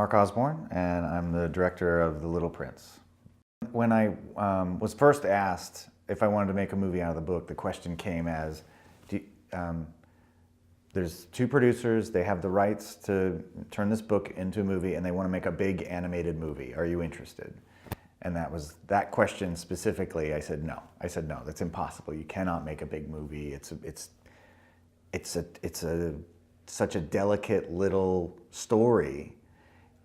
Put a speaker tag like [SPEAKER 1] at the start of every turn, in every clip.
[SPEAKER 1] Mark Osborne, and I'm the director of The Little Prince. When I was first asked if I wanted to make a movie out of the book, the question came as, there's two producers, they have the rights to turn this book into a movie, and they want to make a big animated movie. Are you interested? And that question specifically, I said no. I said no, that's impossible. You cannot make a big movie. It's such a delicate little story.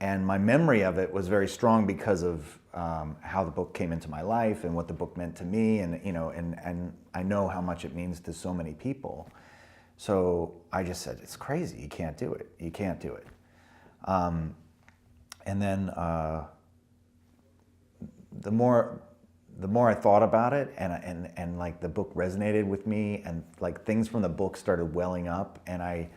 [SPEAKER 1] And my memory of it was very strong because of how the book came into my life and what the book meant to me, and and I know how much it means to so many people. So I just said, it's crazy. You can't do it. You can't do it. And then the more I thought about it, and like the book resonated with me, and like things from the book started welling up, and I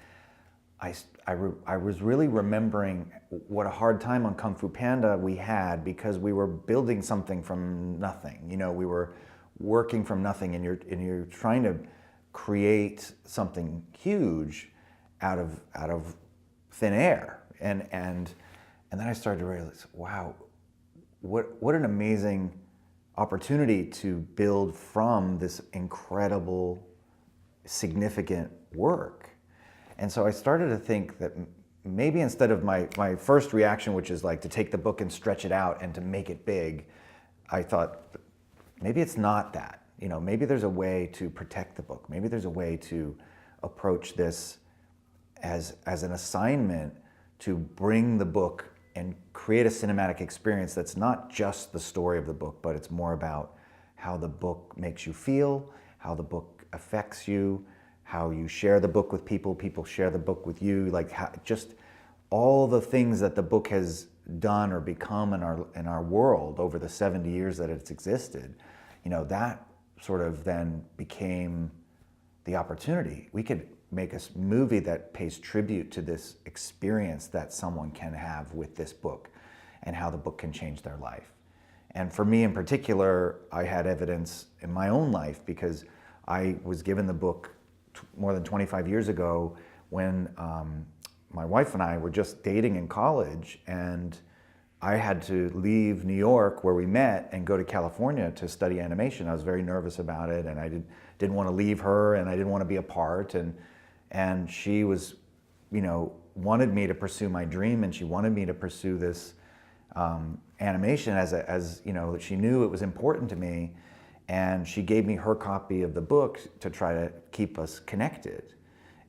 [SPEAKER 1] was really remembering what a hard time on Kung Fu Panda we had, because we were building something from nothing. You know, we were working from nothing, and you're trying to create something huge out of thin air. And then I started to realize, wow, what an amazing opportunity to build from this incredible, significant work. And so I started to think that maybe instead of my first reaction, which is like to take the book and stretch it out and to make it big, I thought, maybe it's not that. You know, maybe there's a way to protect the book. Maybe there's a way to approach this as an assignment to bring the book and create a cinematic experience that's not just the story of the book, but it's more about how the book makes you feel, how the book affects you, how you share the book with people, people share the book with you, like just all the things that the book has done or become in our world over the 70 years that it's existed. You know, that sort of then became the opportunity. We could make a movie that pays tribute to this experience that someone can have with this book and how the book can change their life. And for me in particular, I had evidence in my own life, because I was given the book more than 25 years ago when my wife and I were just dating in college, and I had to leave New York, where we met, and go to California to study animation. I was very nervous about it, and I didn't want to leave her, and I didn't want to be apart. And she was, you know, wanted me to pursue my dream, and she wanted me to pursue this animation as you know, she knew it was important to me, and she gave me her copy of the book to try to keep us connected.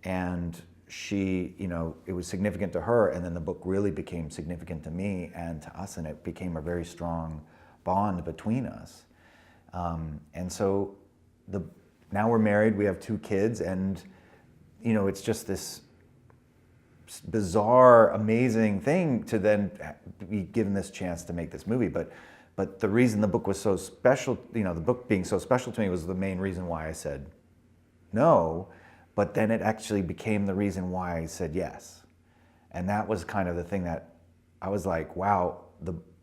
[SPEAKER 1] And she, you know, it was significant to her, and then the book really became significant to me and to us, and it became a very strong bond between us. And so now we're married, we have 2 kids, and you know, it's just this bizarre, amazing thing to then be given this chance to make this movie. But the reason the book was so special, you know, the book being so special to me was the main reason why I said no. But then it actually became the reason why I said yes. And that was kind of the thing that I was like, wow,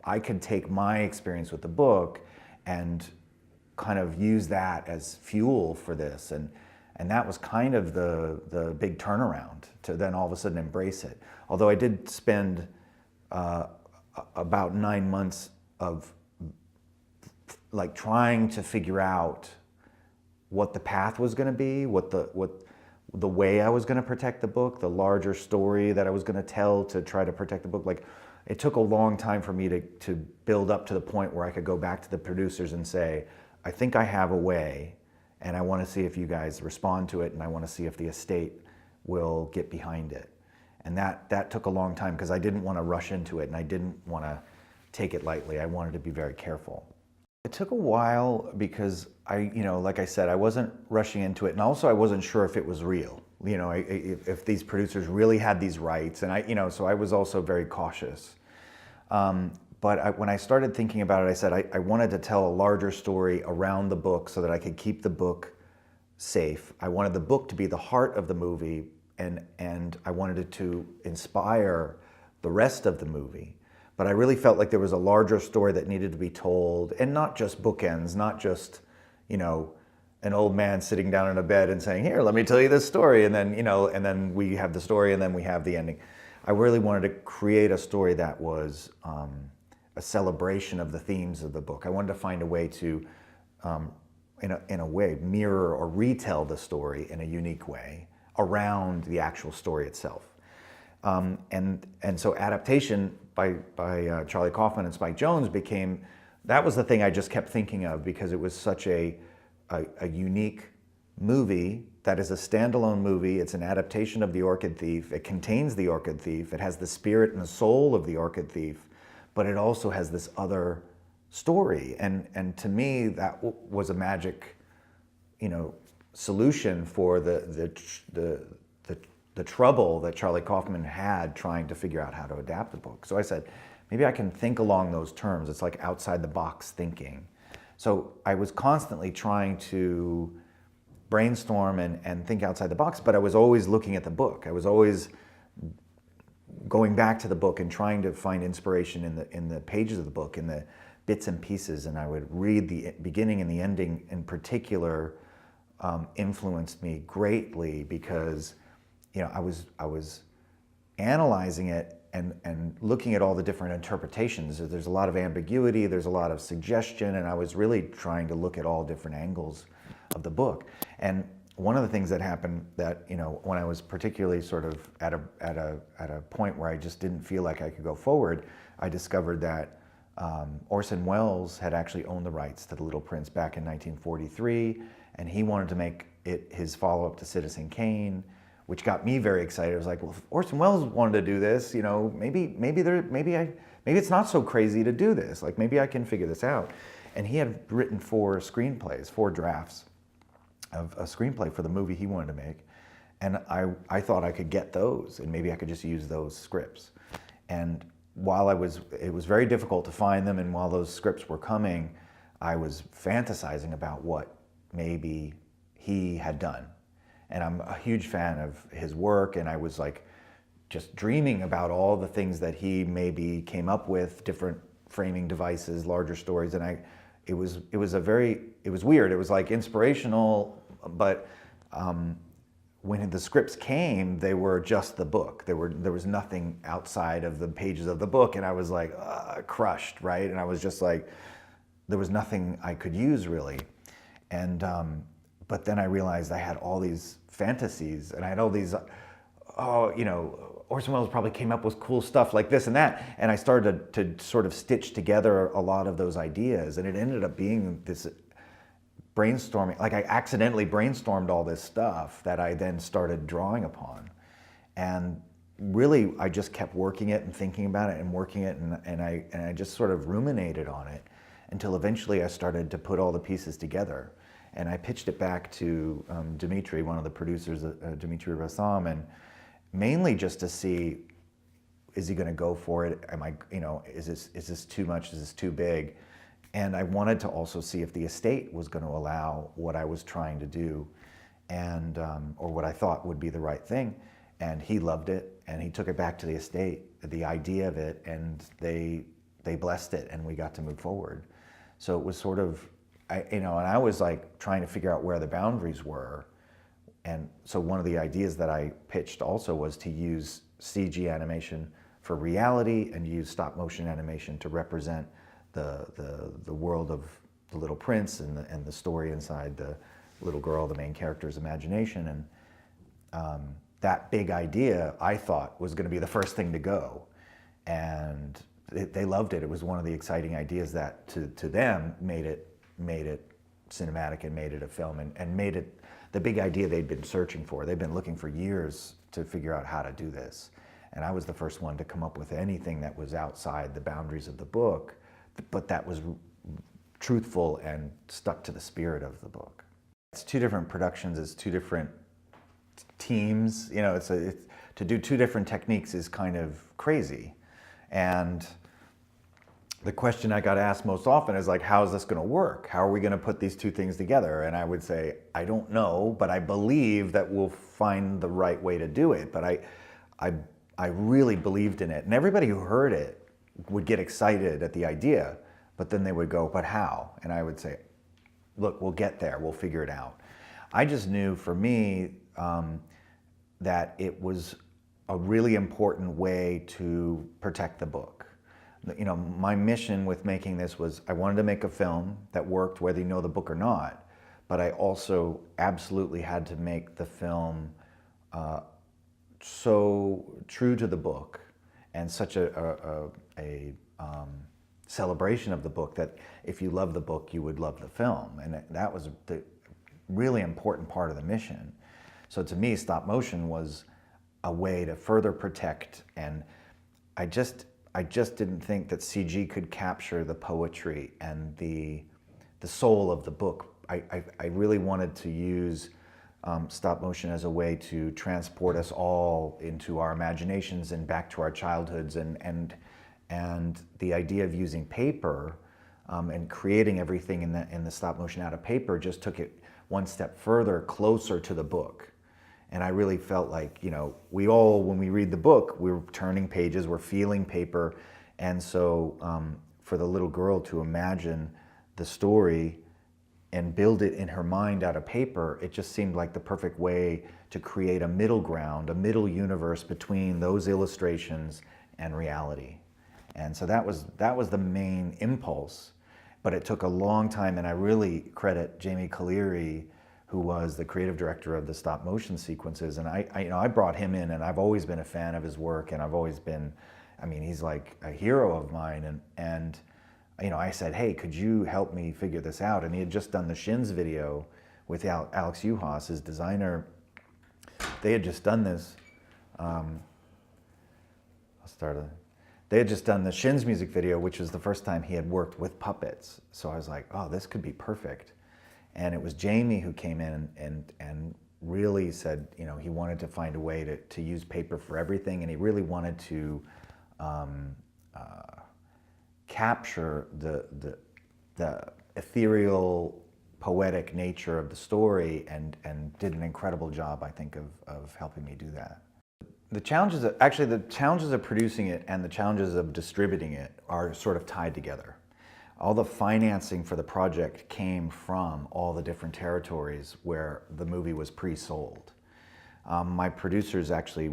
[SPEAKER 1] I could take my experience with the book and kind of use that as fuel for this. And that was kind of the big turnaround to then all of a sudden embrace it. Although I did spend about 9 months of like trying to figure out what the path was going to be, what the way I was going to protect the book, the larger story that I was going to tell to try to protect the book. Like, it took a long time for me to build up to the point where I could go back to the producers and say, I think I have a way, and I want to see if you guys respond to it, and I want to see if the estate will get behind it. And that took a long time, because I didn't want to rush into it, and I didn't want to take it lightly. I wanted to be very careful. It took a while because you know, like I said, I wasn't rushing into it, and also I wasn't sure if it was real. You know, if these producers really had these rights, and you know, so I was also very cautious. But when I started thinking about it, I said I wanted to tell a larger story around the book so that I could keep the book safe. I wanted the book to be the heart of the movie, and I wanted it to inspire the rest of the movie. But I really felt like there was a larger story that needed to be told, and not just bookends, not just, you know, an old man sitting down in a bed and saying, here, let me tell you this story, and then, you know, and then we have the story, and then we have the ending. I really wanted to create a story that was a celebration of the themes of the book. I wanted to find a way to, in a way, mirror or retell the story in a unique way around the actual story itself. And so adaptation by Charlie Kaufman and Spike Jonze that was the thing I just kept thinking of, because it was such a unique movie that is a standalone movie. It's an adaptation of The Orchid Thief. It contains The Orchid Thief. It has the spirit and the soul of The Orchid Thief, but it also has this other story. And to me, that was a magic, solution for the trouble that Charlie Kaufman had trying to figure out how to adapt the book. So I said, maybe I can think along those terms. It's like outside the box thinking. So I was constantly trying to brainstorm and think outside the box, but I was always looking at the book. I was always going back to the book and trying to find inspiration in the pages of the book, in the bits and pieces, and I would read the beginning and the ending in particular. Influenced me greatly, because I was analyzing it and looking at all the different interpretations. There's a lot of ambiguity, there's a lot of suggestion, and I was really trying to look at all different angles of the book. And one of the things that happened that, when I was particularly sort of at a point where I just didn't feel like I could go forward, I discovered that Orson Welles had actually owned the rights to The Little Prince back in 1943, and he wanted to make it his follow-up to Citizen Kane, which got me very excited. I was like, well, if Orson Welles wanted to do this, maybe it's not so crazy to do this. Like, maybe I can figure this out. And he had written 4 drafts of a screenplay for the movie he wanted to make. And I thought I could get those, and maybe I could just use those scripts. And while it was very difficult to find them, and while those scripts were coming, I was fantasizing about what maybe he had done. And I'm a huge fan of his work, and I was like just dreaming about all the things that he maybe came up with, different framing devices, larger stories, and it was weird. It was like inspirational, but when the scripts came, they were just the book. There was nothing outside of the pages of the book, and I was like crushed, right? And I was just like, there was nothing I could use really. And but then I realized I had all these fantasies, and I had all these, Orson Welles probably came up with cool stuff like this and that, and I started to sort of stitch together a lot of those ideas, and it ended up being this brainstorming, like I accidentally brainstormed all this stuff that I then started drawing upon. And really, I just kept working it and thinking about it and working it, and I just sort of ruminated on it until eventually I started to put all the pieces together. And I pitched it back to Dimitri, one of the producers, Dimitri Rassam, and mainly just to see, is he going to go for it? Am I, is this too much? Is this too big? And I wanted to also see if the estate was going to allow what I was trying to do, and or what I thought would be the right thing. And he loved it, and he took it back to the estate, the idea of it, and they blessed it, and we got to move forward. So it was sort of, and I was like trying to figure out where the boundaries were. And so one of the ideas that I pitched also was to use CG animation for reality and use stop motion animation to represent the world of the Little Prince and the story inside the little girl, the main character's imagination. And that big idea, I thought, was going to be the first thing to go. And they loved it. It was one of the exciting ideas that to them made it cinematic and made it a film and made it the big idea they'd been searching for. They'd been looking for years to figure out how to do this. And I was the first one to come up with anything that was outside the boundaries of the book, but that was truthful and stuck to the spirit of the book. It's 2 different productions, it's 2 different teams. To do 2 different techniques is kind of crazy. And the question I got asked most often is like, how is this going to work? How are we going to put these 2 things together? And I would say, I don't know, but I believe that we'll find the right way to do it. But I really believed in it. And everybody who heard it would get excited at the idea, but then they would go, but how? And I would say, look, we'll get there. We'll figure it out. I just knew for me that it was a really important way to protect the book. You know, my mission with making this was I wanted to make a film that worked whether you know the book or not, but I also absolutely had to make the film so true to the book and such a celebration of the book that if you love the book, you would love the film. And that was the really important part of the mission. So to me, stop motion was a way to further protect, and I just didn't think that CG could capture the poetry and the soul of the book. I really wanted to use stop motion as a way to transport us all into our imaginations and back to our childhoods, and the idea of using paper and creating everything in the stop motion out of paper just took it one step further, closer to the book. And I really felt like, you know, we all, when we read the book, we're turning pages, we're feeling paper. And so for the little girl to imagine the story and build it in her mind out of paper, it just seemed like the perfect way to create a middle ground, a middle universe between those illustrations and reality. And so that was the main impulse. But it took a long time, and I really credit Jamie Colleary, who was the creative director of the stop motion sequences. And I brought him in, and I've always been a fan of his work, and I've always been, I mean, he's like a hero of mine. And you know, I said, hey, could you help me figure this out? And he had just done the Shins video with Alex Uhas, his designer. They had just done this. They had just done the Shins music video, which was the first time he had worked with puppets. So I was like, oh, this could be perfect. And it was Jamie who came in and really said, you know, he wanted to find a way to use paper for everything, and he really wanted to capture the ethereal, poetic nature of the story, and did an incredible job, I think, of helping me do that. The challenges of producing it and the challenges of distributing it are sort of tied together. All the financing for the project came from all the different territories where the movie was pre-sold. My producers actually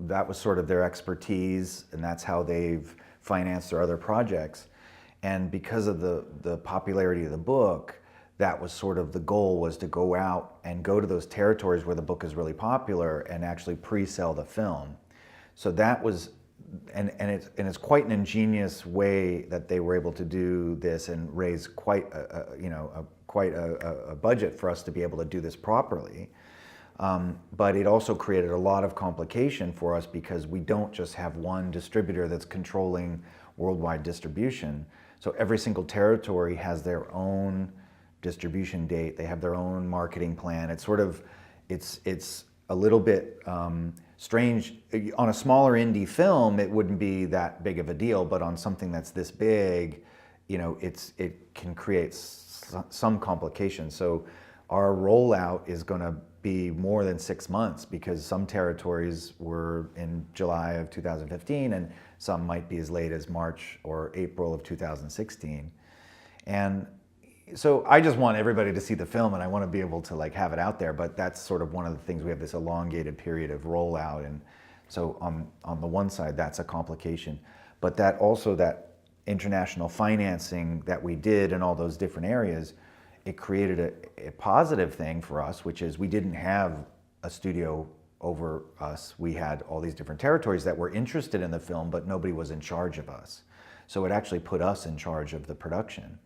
[SPEAKER 1] that was sort of their expertise, and that's how they've financed their other projects. And because of the popularity of the book, that was sort of the goal, was to go out and go to those territories where the book is really popular and actually pre-sell the film. So that was, and it's quite an ingenious way that they were able to do this and raise quite a budget for us to be able to do this properly. But it also created a lot of complication for us because we don't just have one distributor that's controlling worldwide distribution. So every single territory has their own distribution date. They have their own marketing plan. It's sort of, it's a little bit strange. On a smaller indie film, it wouldn't be that big of a deal, but on something that's this big, you know, it can create some complications. So our rollout is going to be more than 6 months because some territories were in July of 2015 and some might be as late as March or April of 2016. And so I just want everybody to see the film, and I want to be able to like have it out there, but that's sort of one of the things. We have this elongated period of rollout, and so on the one side that's a complication, but that also, that international financing that we did in all those different areas, it created a positive thing for us, which is we didn't have a studio over us. We had all these different territories that were interested in the film, but nobody was in charge of us. So it actually put us in charge of the production.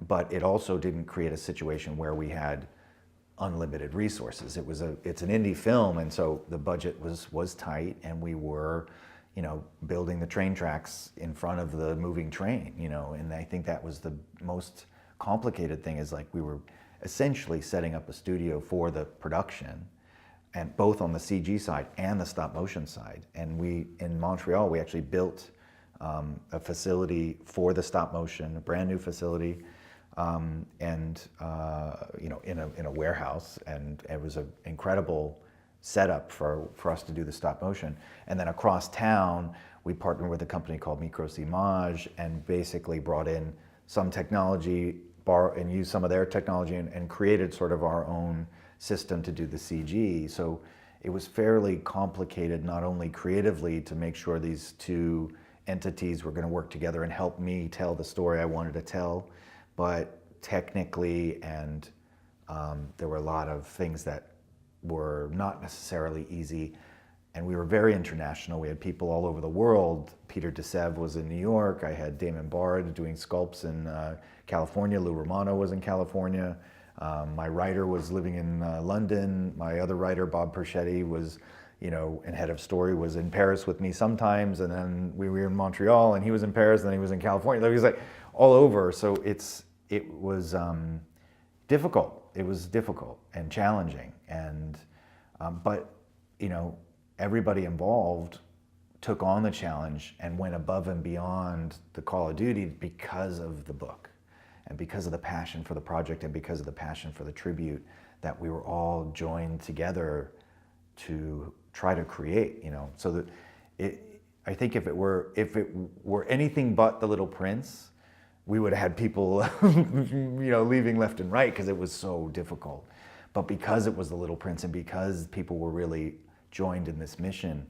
[SPEAKER 1] But it also didn't create a situation where we had unlimited resources. It's an indie film, and so the budget was tight, and we were, you know, building the train tracks in front of the moving train, you know, and I think that was the most complicated thing, is like we were essentially setting up a studio for the production, and both on the CG side and the stop motion side. And in Montreal, we actually built a facility for the stop motion, a brand new facility, and you know, in a warehouse, and it was an incredible setup for us to do the stop motion. And then across town, we partnered with a company called Micros Images and basically brought in some technology, and used some of their technology, and created sort of our own system to do the CG. So it was fairly complicated, not only creatively to make sure these two entities were going to work together and help me tell the story I wanted to tell, but technically, and there were a lot of things that were not necessarily easy. And we were very international. We had people all over the world. Peter DeSev was in New York. I had Damon Bard doing sculpts in California. Lou Romano was in California. My writer was living in London. My other writer, Bob Perchetti, was, and head of story, was in Paris with me sometimes. And then we were in Montreal, and he was in Paris, and then he was in California. He was like all over. So it was difficult. It was difficult and challenging. And but everybody involved took on the challenge and went above and beyond the call of duty because of the book and because of the passion for the project and because of the passion for the tribute that we were all joined together to try to create, so that I think if it were anything but The Little Prince, we would have had people leaving left and right because it was so difficult. But because it was The Little Prince and because people were really joined in this mission,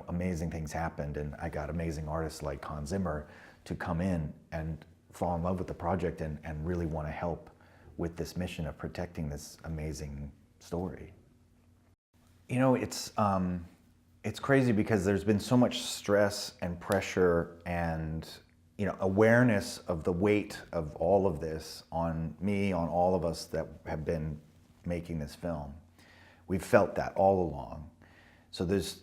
[SPEAKER 1] amazing things happened, and I got amazing artists like Hans Zimmer to come in and fall in love with the project and really want to help with this mission of protecting this amazing story. It's crazy because there's been so much stress and pressure and awareness of the weight of all of this on me, on all of us that have been making this film. We've felt that all along. So there's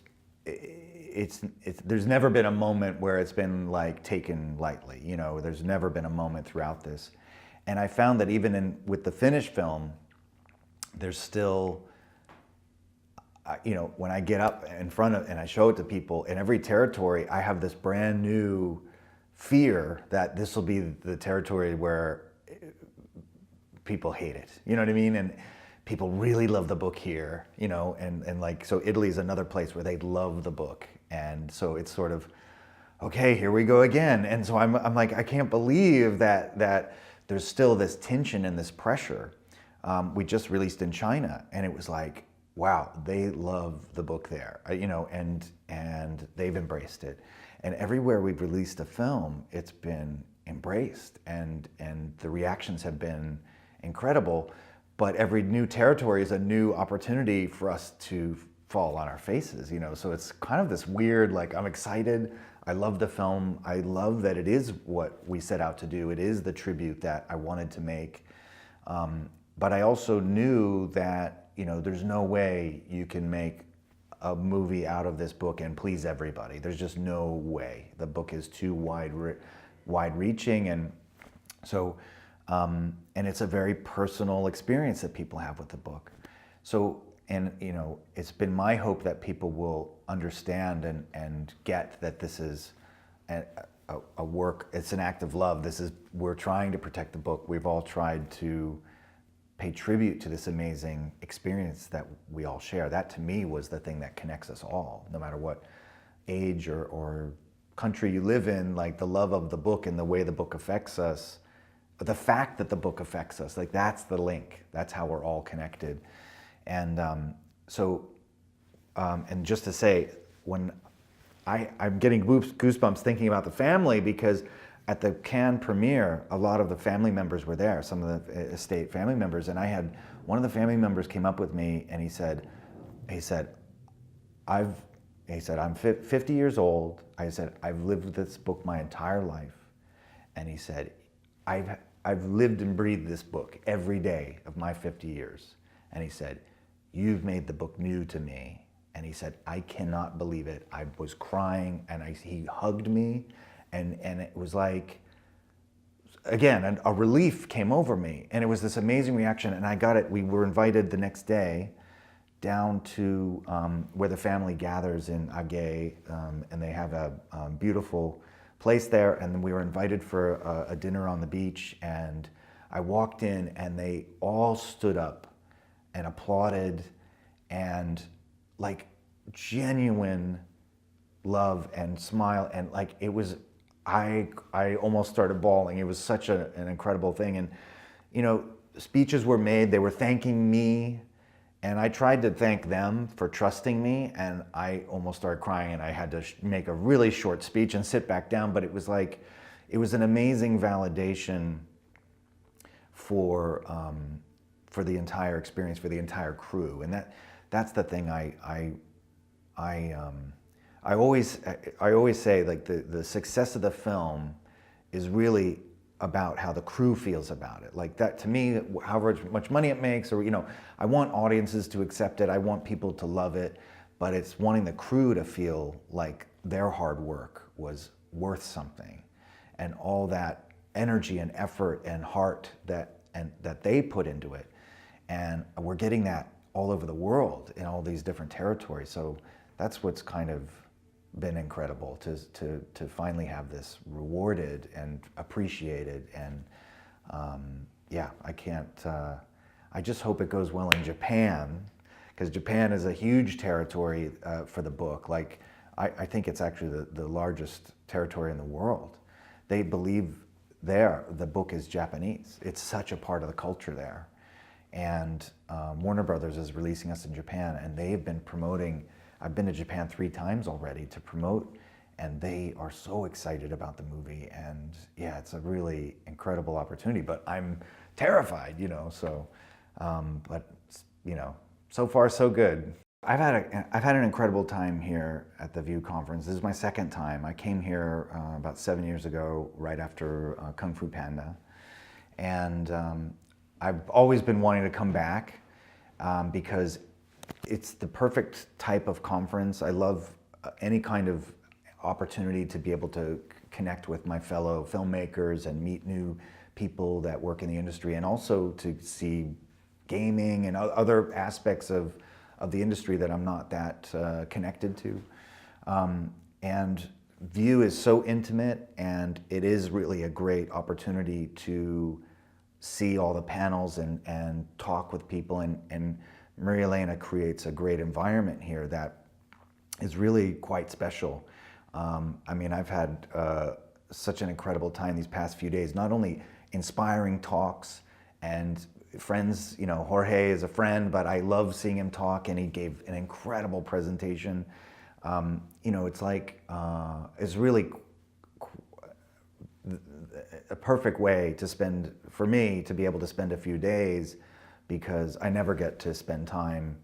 [SPEAKER 1] never been a moment where it's been like taken lightly. There's never been a moment throughout this. And I found that even with the finished film, there's still, when I get up in front of and I show it to people in every territory, I have this brand new fear that this will be the territory where people hate it. You know what I mean? And people really love the book here, and like, so Italy's another place where they love the book. And so it's sort of, okay, here we go again. And so I'm like, I can't believe that there's still this tension and this pressure. We just released in China, and it was like, wow, they love the book there, and they've embraced it. And everywhere we've released a film, it's been embraced, and the reactions have been incredible. But every new territory is a new opportunity for us to fall on our faces, So it's kind of this weird, like, I'm excited. I love the film. I love that it is what we set out to do. It is the tribute that I wanted to make. But I also knew that, there's no way you can make a movie out of this book and please everybody. There's just no way. The book is too wide-reaching, and so. And it's a very personal experience that people have with the book. So, and it's been my hope that people will understand and get that this is a work, it's an act of love. We're trying to protect the book. We've all tried to pay tribute to this amazing experience that we all share. That to me was the thing that connects us all, no matter what age or country you live in, like the love of the book and the way the book affects us. But the fact that the book affects us, like that's the link. That's how we're all connected. And and just to say, when I'm getting goosebumps thinking about the family, because at the Cannes premiere, a lot of the family members were there, some of the estate family members, and I had one of the family members came up with me and he said, I'm 50 years old. I said, I've lived with this book my entire life. And he said, I've lived and breathed this book every day of my 50 years. And he said, you've made the book new to me. And he said, I cannot believe it. I was crying, and he hugged me, and it was like, again, a relief came over me. And it was this amazing reaction, and I got it. We were invited the next day down to where the family gathers in Agay, and they have a beautiful place there, and then we were invited for a dinner on the beach, and I walked in and they all stood up and applauded, and like genuine love and smile, and like it was, I almost started bawling. It was such an incredible thing. And speeches were made, they were thanking me, And I tried to thank them for trusting me, and I almost started crying, and I had to make a really short speech and sit back down. But it was like, it was an amazing validation for the entire experience, for the entire crew, and that's the thing I always say, like, the success of the film is really about how the crew feels about it. Like, that, to me, however much money it makes, or, you know, I want audiences to accept it, I want people to love it, but it's wanting the crew to feel like their hard work was worth something, and all that energy and effort and heart that they put into it. And we're getting that all over the world in all these different territories. So that's what's kind of been incredible, to finally have this rewarded and appreciated. And yeah, I just hope it goes well in Japan, because Japan is a huge territory for the book. Like, I think it's actually the largest territory in the world. They believe there the book is Japanese. It's such a part of the culture there. And Warner Brothers is releasing us in Japan, and they've been promoting. I've been to Japan 3 times already to promote, and they are so excited about the movie. And yeah, it's a really incredible opportunity, but I'm terrified, you know, so, but, you know, so far so good. I've had an incredible time here at the View Conference. This is my 2nd time. I came here about 7 years ago, right after Kung Fu Panda. And I've always been wanting to come back because it's the perfect type of conference. I love any kind of opportunity to be able to connect with my fellow filmmakers and meet new people that work in the industry, and also to see gaming and other aspects of the industry that I'm not that connected to. And View is so intimate, and it is really a great opportunity to see all the panels and talk with people, and Maria Elena creates a great environment here that is really quite special. I mean, I've had such an incredible time these past few days, not only inspiring talks and friends, you know, Jorge is a friend, but I love seeing him talk, and he gave an incredible presentation. You know, it's like, it's really a perfect way to spend, for me, to be able to spend a few days, because I never get to spend time,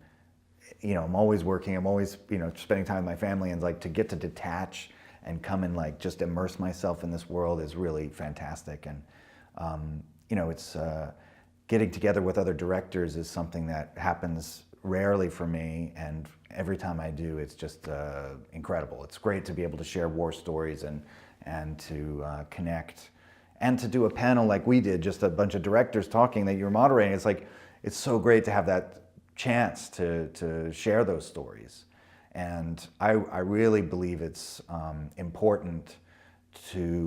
[SPEAKER 1] you know, I'm always working, I'm always, you know, spending time with my family, and like, to get to detach and come and like just immerse myself in this world is really fantastic. And you know, it's getting together with other directors is something that happens rarely for me, and every time I do, it's just incredible. It's great to be able to share war stories and to connect, and to do a panel like we did, just a bunch of directors talking that you're moderating. It's like, it's so great to have that chance to share those stories. And I really believe it's important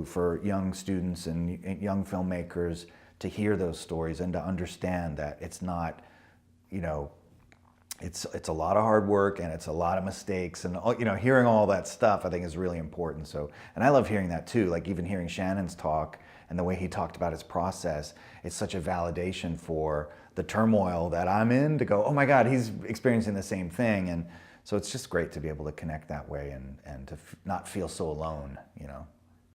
[SPEAKER 1] for young students and young filmmakers to hear those stories, and to understand that it's not, you know, it's a lot of hard work, and it's a lot of mistakes, and, you know, hearing all that stuff I think is really important. So, and I love hearing that too, like even hearing Shannon's talk and the way he talked about his process, it's such a validation for the turmoil that I'm in, to go, oh my God, he's experiencing the same thing. And so it's just great to be able to connect that way, and to not feel so alone, you know.